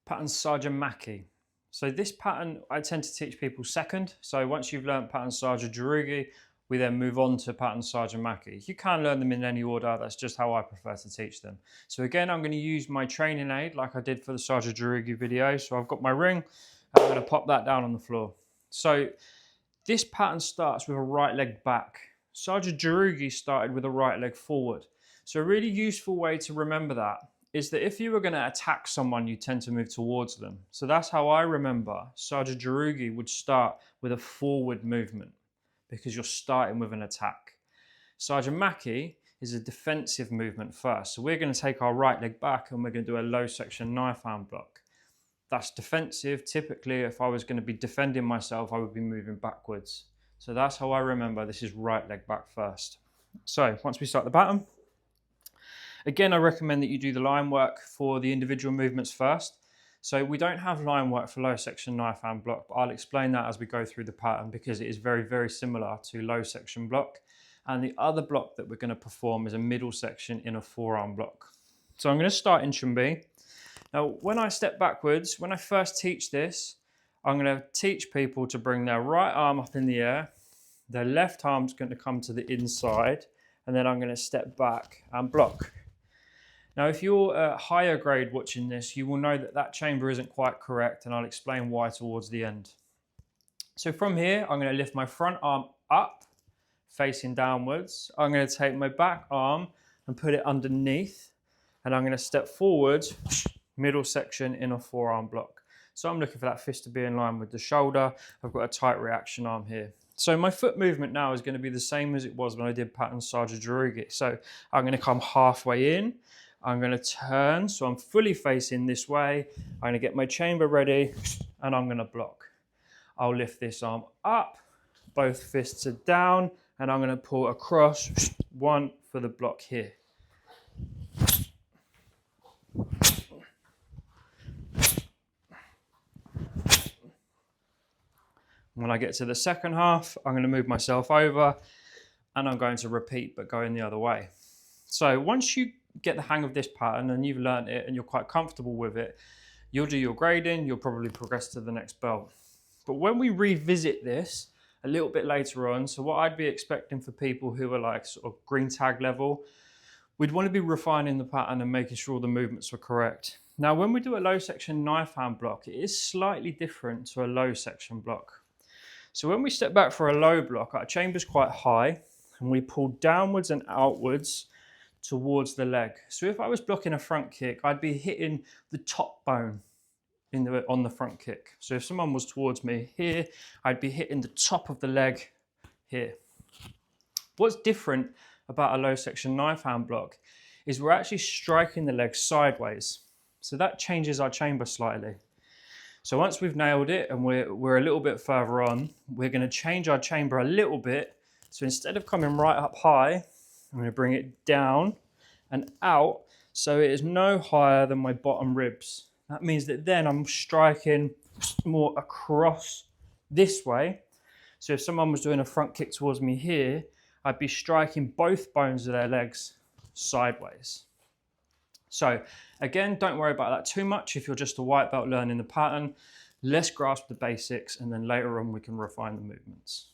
Pattern Saja Makgi. So this pattern I tend to teach people second. So once you've learned pattern Saja we then move on to pattern Saja Makgi. You can learn them in any order, that's just how I prefer to teach them. So again, I'm going to use my training aid like I did for the Saja video. So I've got my ring, I'm going to pop that down on the floor. So this pattern starts with a right leg back. Saja started with a right leg forward. So a really useful way to remember that is that if you were going to attack someone, you tend to move towards them. So that's how I remember Saja would start with a forward movement because you're starting with an attack. Saja Makgi is a defensive movement first. So we're going to take our right leg back and we're going to do a low section knife hand block. That's defensive. Typically, if I was going to be defending myself, I would be moving backwards. So that's how I remember this is right leg back first. So once we start the pattern, again, I recommend that you do the line work for the individual movements first. So we don't have line work for low section knife hand block, but I'll explain that as we go through the pattern because it is very, very similar to low section block. And the other block that we're going to perform is a middle section in a forearm block. So I'm going to start in Chumbi. Now, when I step backwards, when I first teach this, I'm going to teach people to bring their right arm up in the air. Their left arm's going to come to the inside, and then I'm going to step back and block. Now, if you're a higher grade watching this, you will know that that chamber isn't quite correct, and I'll explain why towards the end. So from here, I'm going to lift my front arm up, facing downwards. I'm going to take my back arm and put it underneath, and I'm going to step forward, middle section in a forearm block. So I'm looking for that fist to be in line with the shoulder. I've got a tight reaction arm here. So my foot movement now is going to be the same as it was when I did pattern Saja. So I'm going to come halfway in. I'm going to turn, so I'm fully facing this way. I'm going to get my chamber ready, and I'm going to block. I'll lift this arm up, both fists are down, and I'm going to pull across, one for the block here. When I get to the second half, I'm going to move myself over, and I'm going to repeat, but going the other way. So once you get the hang of this pattern and you've learned it and you're quite comfortable with it, you'll do your grading, you'll probably progress to the next belt. But when we revisit this a little bit later on, so what I'd be expecting for people who are like sort of green tag level, we'd want to be refining the pattern and making sure all the movements were correct. Now, when we do a low section knife hand block, it is slightly different to a low section block. So when we step back for a low block, our chamber's quite high and we pull downwards and outwards towards the leg. So if I was blocking a front kick, I'd be hitting the top bone on the front kick. So if someone was towards me here, I'd be hitting the top of the leg here. What's different about a low section knife hand block is we're actually striking the leg sideways. So that changes our chamber slightly. So once we've nailed it and we're a little bit further on, we're going to change our chamber a little bit. So instead of coming right up high, I'm going to bring it down and out so it is no higher than my bottom ribs. That means that then I'm striking more across this way. So if someone was doing a front kick towards me here, I'd be striking both bones of their legs sideways. So again, don't worry about that too much if you're just a white belt learning the pattern. Let's grasp the basics and then later on we can refine the movements.